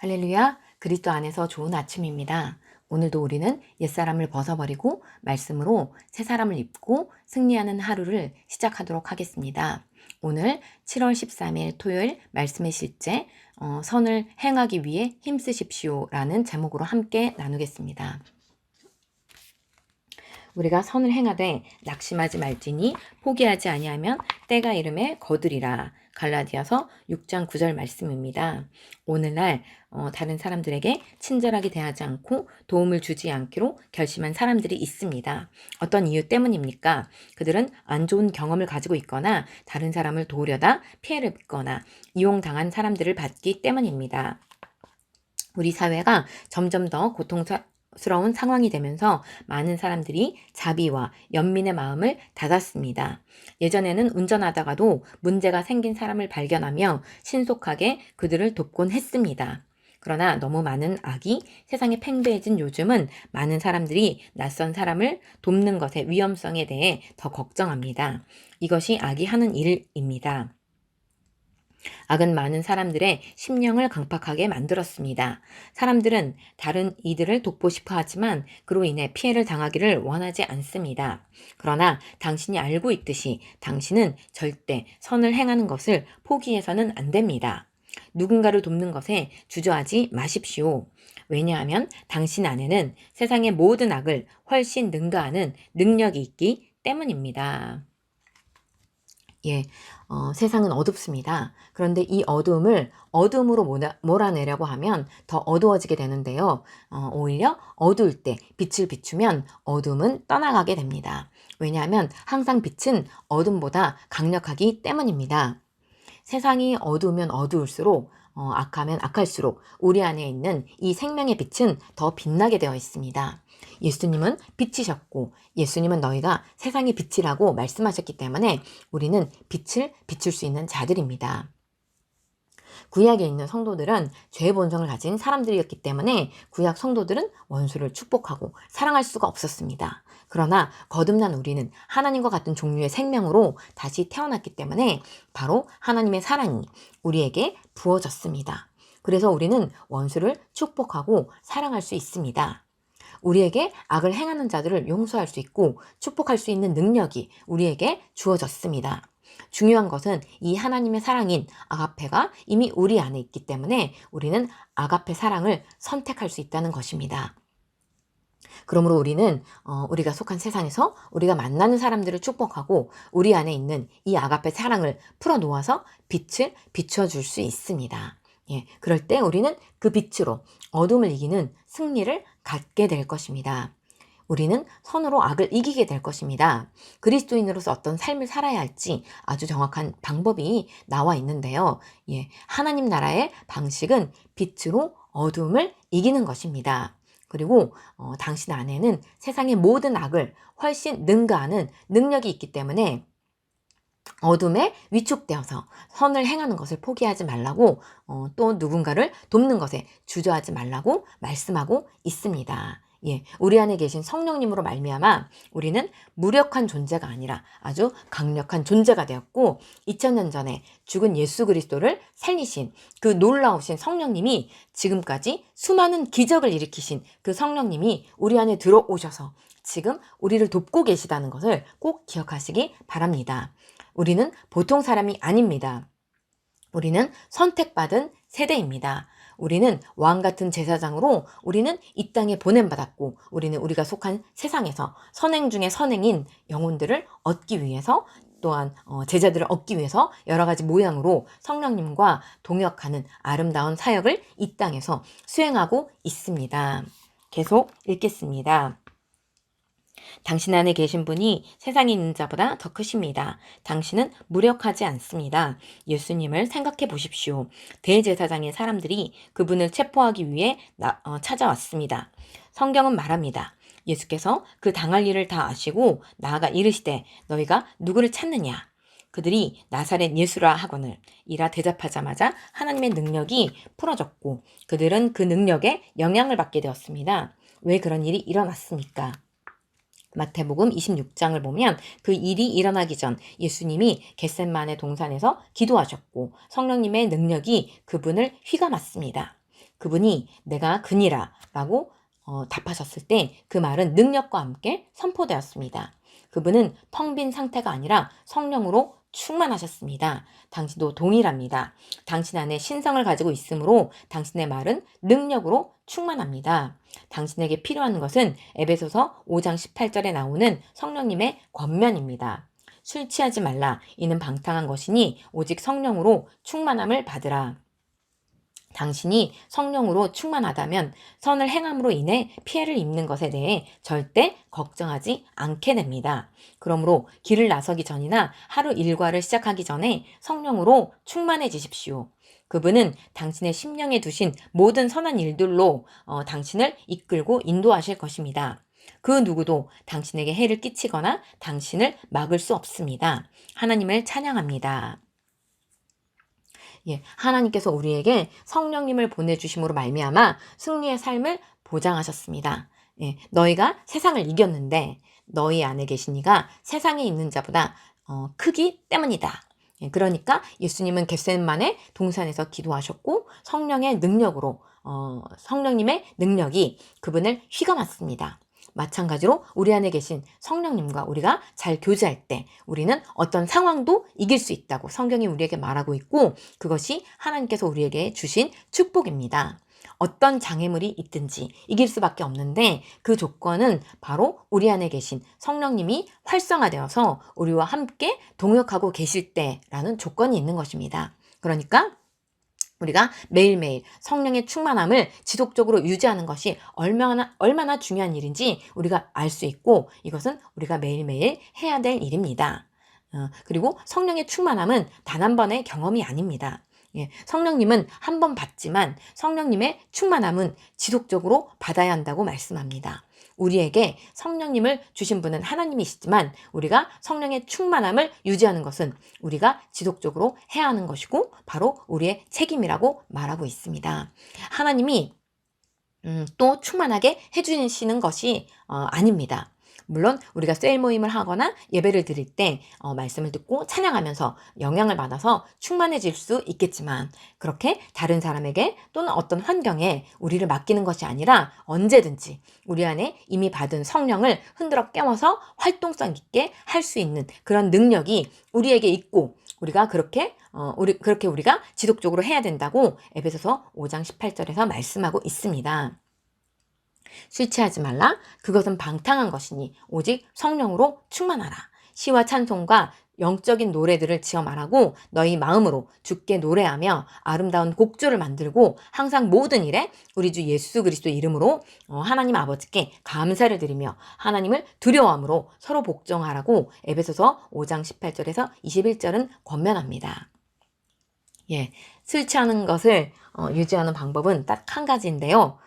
할렐루야, 그리스도 안에서 좋은 아침입니다. 오늘도 우리는 옛사람을 벗어버리고 말씀으로 새 사람을 입고 승리하는 하루를 시작하도록 하겠습니다. 오늘 7월 13일 토요일 말씀의 실제 선을 행하기 위해 힘쓰십시오 라는 제목으로 함께 나누겠습니다. 우리가 선을 행하되 낙심하지 말지니 포기하지 아니하면 때가 이름에 거두리라. 갈라디아서 6장 9절 말씀입니다. 오늘날 다른 사람들에게 친절하게 대하지 않고 도움을 주지 않기로 결심한 사람들이 있습니다. 어떤 이유 때문입니까? 그들은 안 좋은 경험을 가지고 있거나 다른 사람을 도우려다 피해를 입거나 이용당한 사람들을 받기 때문입니다. 우리 사회가 점점 더 고통스러운 상황이 되면서 많은 사람들이 자비와 연민의 마음을 닫았습니다. 예전에는 운전하다가도 문제가 생긴 사람을 발견하며 신속하게 그들을 돕곤 했습니다. 그러나 너무 많은 악이 세상에 팽배해진 요즘은 많은 사람들이 낯선 사람을 돕는 것의 위험성에 대해 더 걱정합니다. 이것이 악이 하는 일입니다. 악은 많은 사람들의 심령을 강팍하게 만들었습니다. 사람들은 다른 이들을 돕고 싶어 하지만 그로 인해 피해를 당하기를 원하지 않습니다. 그러나 당신이 알고 있듯이 당신은 절대 선을 행하는 것을 포기해서는 안 됩니다. 누군가를 돕는 것에 주저하지 마십시오. 왜냐하면 당신 안에는 세상의 모든 악을 훨씬 능가하는 능력이 있기 때문입니다. 세상은 어둡습니다. 그런데 이 어두움을 어둠으로 몰아내려고 하면 더 어두워지게 되는데요. 오히려 어두울 때 빛을 비추면 어둠은 떠나가게 됩니다. 왜냐하면 항상 빛은 어둠보다 강력하기 때문입니다. 세상이 어두우면 어두울수록 악하면 악할수록 우리 안에 있는 이 생명의 빛은 더 빛나게 되어 있습니다. 예수님은 빛이셨고 예수님은 너희가 세상의 빛이라고 말씀하셨기 때문에 우리는 빛을 비출 수 있는 자들입니다. 구약에 있는 성도들은 죄의 본성을 가진 사람들이었기 때문에 구약 성도들은 원수를 축복하고 사랑할 수가 없었습니다. 그러나 거듭난 우리는 하나님과 같은 종류의 생명으로 다시 태어났기 때문에 바로 하나님의 사랑이 우리에게 부어졌습니다. 그래서 우리는 원수를 축복하고 사랑할 수 있습니다. 우리에게 악을 행하는 자들을 용서할 수 있고 축복할 수 있는 능력이 우리에게 주어졌습니다. 중요한 것은 이 하나님의 사랑인 아가페가 이미 우리 안에 있기 때문에 우리는 아가페 사랑을 선택할 수 있다는 것입니다. 그러므로 우리는 우리가 속한 세상에서 우리가 만나는 사람들을 축복하고 우리 안에 있는 이 아가페 사랑을 풀어놓아서 빛을 비춰줄 수 있습니다. 그럴 때 우리는 그 빛으로 어둠을 이기는 승리를 갖게 될 것입니다. 우리는 선으로 악을 이기게 될 것입니다. 그리스도인으로서 어떤 삶을 살아야 할지 아주 정확한 방법이 나와 있는데요. 하나님 나라의 방식은 빛으로 어둠을 이기는 것입니다. 그리고 당신 안에는 세상의 모든 악을 훨씬 능가하는 능력이 있기 때문에 어둠에 위축되어서 선을 행하는 것을 포기하지 말라고 또 누군가를 돕는 것에 주저하지 말라고 말씀하고 있습니다. 우리 안에 계신 성령님으로 말미암아 우리는 무력한 존재가 아니라 아주 강력한 존재가 되었고 2000년 전에 죽은 예수 그리스도를 살리신 그 놀라우신 성령님이 지금까지 수많은 기적을 일으키신 그 성령님이 우리 안에 들어오셔서 지금 우리를 돕고 계시다는 것을 꼭 기억하시기 바랍니다. 우리는 보통 사람이 아닙니다. 우리는 선택받은 세대입니다. 우리는 왕 같은 제사장으로 우리는 이 땅에 보냄받았고 우리는 우리가 속한 세상에서 선행 중에 선행인 영혼들을 얻기 위해서 또한 제자들을 얻기 위해서 여러 가지 모양으로 성령님과 동역하는 아름다운 사역을 이 땅에서 수행하고 있습니다. 계속 읽겠습니다. 당신 안에 계신 분이 세상에 있는 자보다 더 크십니다. 당신은 무력하지 않습니다. 예수님을 생각해 보십시오. 대제사장의 사람들이 그분을 체포하기 위해 찾아왔습니다. 성경은 말합니다. 예수께서 그 당할 일을 다 아시고 나아가 이르시되 너희가 누구를 찾느냐? 그들이 나사렛 예수라 하거늘 이라 대답하자마자 하나님의 능력이 풀어졌고 그들은 그 능력에 영향을 받게 되었습니다. 왜 그런 일이 일어났습니까? 마태복음 26장을 보면 그 일이 일어나기 전 예수님이 겟셋마네 동산에서 기도하셨고 성령님의 능력이 그분을 휘감았습니다. 그분이 내가 그니라 라고 답하셨을 때 그 말은 능력과 함께 선포되었습니다. 그분은 텅 빈 상태가 아니라 성령으로 충만하셨습니다. 당신도 동일합니다. 당신 안에 신성을 가지고 있으므로 당신의 말은 능력으로 충만합니다. 당신에게 필요한 것은 에베소서 5장 18절에 나오는 성령님의 권면입니다. 술 취하지 말라. 이는 방탕한 것이니 오직 성령으로 충만함을 받으라. 당신이 성령으로 충만하다면 선을 행함으로 인해 피해를 입는 것에 대해 절대 걱정하지 않게 됩니다. 그러므로 길을 나서기 전이나 하루 일과를 시작하기 전에 성령으로 충만해지십시오. 그분은 당신의 심령에 두신 모든 선한 일들로 당신을 이끌고 인도하실 것입니다. 그 누구도 당신에게 해를 끼치거나 당신을 막을 수 없습니다. 하나님을 찬양합니다. 하나님께서 우리에게 성령님을 보내주심으로 말미암아 승리의 삶을 보장하셨습니다. 너희가 세상을 이겼는데 너희 안에 계신 이가 세상에 있는 자보다 크기 때문이다. 그러니까 예수님은 겟세마네 동산에서 기도하셨고 성령의 능력으로 성령님의 능력이 그분을 휘감았습니다. 마찬가지로 우리 안에 계신 성령님과 우리가 잘 교제할 때 우리는 어떤 상황도 이길 수 있다고 성경이 우리에게 말하고 있고 그것이 하나님께서 우리에게 주신 축복입니다. 어떤 장애물이 있든지 이길 수밖에 없는데 그 조건은 바로 우리 안에 계신 성령님이 활성화되어서 우리와 함께 동역하고 계실 때라는 조건이 있는 것입니다. 그러니까 우리가 매일매일 성령의 충만함을 지속적으로 유지하는 것이 얼마나 중요한 일인지 우리가 알 수 있고 이것은 우리가 매일매일 해야 될 일입니다. 그리고 성령의 충만함은 단 한 번의 경험이 아닙니다. 성령님은 한 번 받지만 성령님의 충만함은 지속적으로 받아야 한다고 말씀합니다. 우리에게 성령님을 주신 분은 하나님이시지만 우리가 성령의 충만함을 유지하는 것은 우리가 지속적으로 해야 하는 것이고 바로 우리의 책임이라고 말하고 있습니다. 하나님이 또 충만하게 해주시는 것이 아닙니다. 물론 우리가 셀 모임을 하거나 예배를 드릴 때 말씀을 듣고 찬양하면서 영향을 받아서 충만해질 수 있겠지만 그렇게 다른 사람에게 또는 어떤 환경에 우리를 맡기는 것이 아니라 언제든지 우리 안에 이미 받은 성령을 흔들어 깨워서 활동성 있게 할 수 있는 그런 능력이 우리에게 있고 우리가 그렇게 우리가 지속적으로 해야 된다고 에베소서 5장 18절에서 말씀하고 있습니다. 술 취하지 말라. 그것은 방탕한 것이니 오직 성령으로 충만하라. 시와 찬송과 영적인 노래들을 지어 말하고 너희 마음으로 주께 노래하며 아름다운 곡조를 만들고 항상 모든 일에 우리 주 예수 그리스도 이름으로 하나님 아버지께 감사를 드리며 하나님을 두려워함으로 서로 복종하라고 에베소서 5장 18절에서 21절은 권면합니다. 술 취하는 것을 유지하는 방법은 딱 한 가지인데요.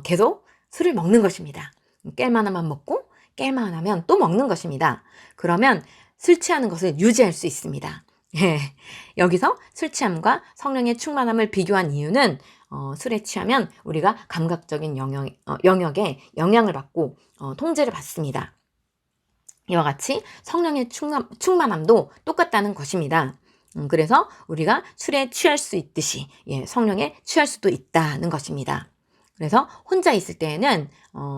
계속 술을 먹는 것입니다. 깰만 하면 먹고 깰만 하면 또 먹는 것입니다. 그러면 술 취하는 것을 유지할 수 있습니다. 여기서 술 취함과 성령의 충만함을 비교한 이유는 술에 취하면 우리가 감각적인 영역에 영향을 받고 통제를 받습니다. 이와 같이 성령의 충만함도 똑같다는 것입니다. 그래서 우리가 술에 취할 수 있듯이 성령에 취할 수도 있다는 것입니다. 그래서 혼자 있을 때에는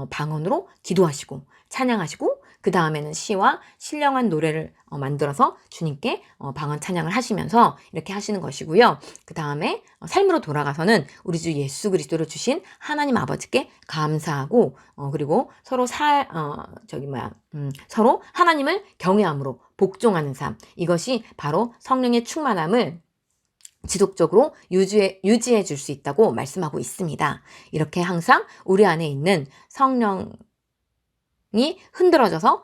방언으로 기도하시고 찬양하시고 그 다음에는 시와 신령한 노래를 만들어서 주님께 방언 찬양을 하시면서 이렇게 하시는 것이고요. 그 다음에 삶으로 돌아가서는 우리 주 예수 그리스도를 주신 하나님 아버지께 감사하고 그리고 서로 서로 하나님을 경외함으로 복종하는 삶, 이것이 바로 성령의 충만함을 지속적으로 유지해 줄 수 있다고 말씀하고 있습니다. 이렇게 항상 우리 안에 있는 성령이 흔들어져서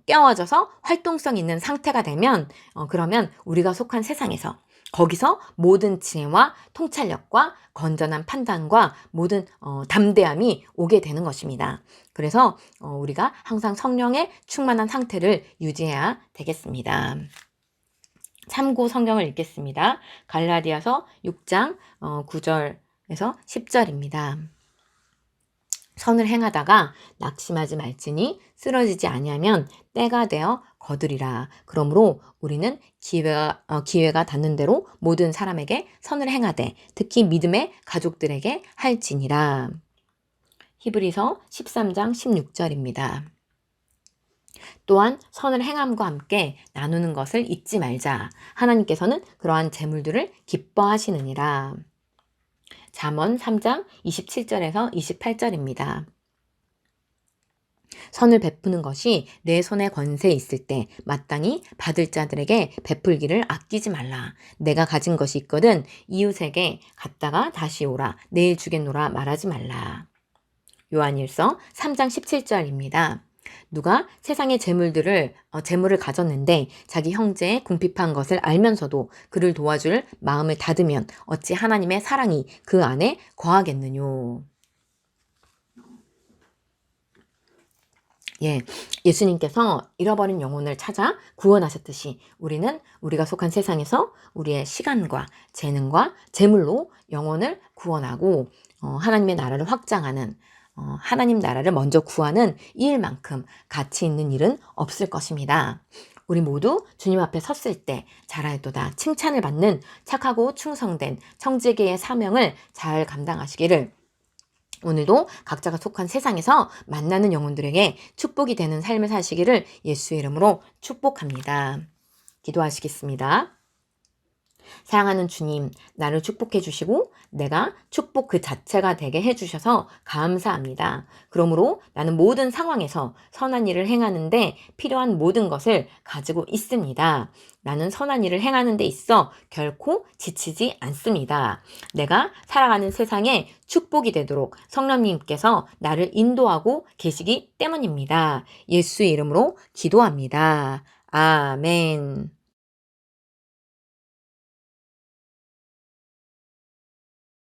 깨워져서 활동성 있는 상태가 되면 그러면 우리가 속한 세상에서 거기서 모든 지혜와 통찰력과 건전한 판단과 모든 담대함이 오게 되는 것입니다. 그래서 우리가 항상 성령의 충만한 상태를 유지해야 되겠습니다. 참고 성경을 읽겠습니다. 갈라디아서 6장 9절에서 10절입니다. 선을 행하다가 낙심하지 말지니 쓰러지지 아니하면 때가 되어 거두리라. 그러므로 우리는 기회가 닿는 대로 모든 사람에게 선을 행하되 특히 믿음의 가족들에게 할지니라. 히브리서 13장 16절입니다. 또한 선을 행함과 함께 나누는 것을 잊지 말자. 하나님께서는 그러한 재물들을 기뻐하시느니라. 잠언 3장 27절에서 28절입니다. 선을 베푸는 것이 내 손에 권세 있을 때 마땅히 받을 자들에게 베풀기를 아끼지 말라. 내가 가진 것이 있거든 이웃에게 갔다가 다시 오라. 내일 주겠노라 말하지 말라. 요한일서 3장 17절입니다. 누가 세상의 재물을 가졌는데 자기 형제의 궁핍한 것을 알면서도 그를 도와줄 마음을 닫으면 어찌 하나님의 사랑이 그 안에 거하겠느뇨. 예수님께서 잃어버린 영혼을 찾아 구원하셨듯이 우리는 우리가 속한 세상에서 우리의 시간과 재능과 재물로 영혼을 구원하고 하나님의 나라를 확장하는 하나님 나라를 먼저 구하는 이 일만큼 가치 있는 일은 없을 것입니다. 우리 모두 주님 앞에 섰을 때 잘하였도다 칭찬을 받는 착하고 충성된 청지기의 사명을 잘 감당하시기를 오늘도 각자가 속한 세상에서 만나는 영혼들에게 축복이 되는 삶을 사시기를 예수의 이름으로 축복합니다. 기도하시겠습니다. 사랑하는 주님, 나를 축복해 주시고 내가 축복 그 자체가 되게 해주셔서 감사합니다. 그러므로 나는 모든 상황에서 선한 일을 행하는데 필요한 모든 것을 가지고 있습니다. 나는 선한 일을 행하는 데 있어 결코 지치지 않습니다. 내가 살아가는 세상에 축복이 되도록 성령님께서 나를 인도하고 계시기 때문입니다. 예수의 이름으로 기도합니다. 아멘.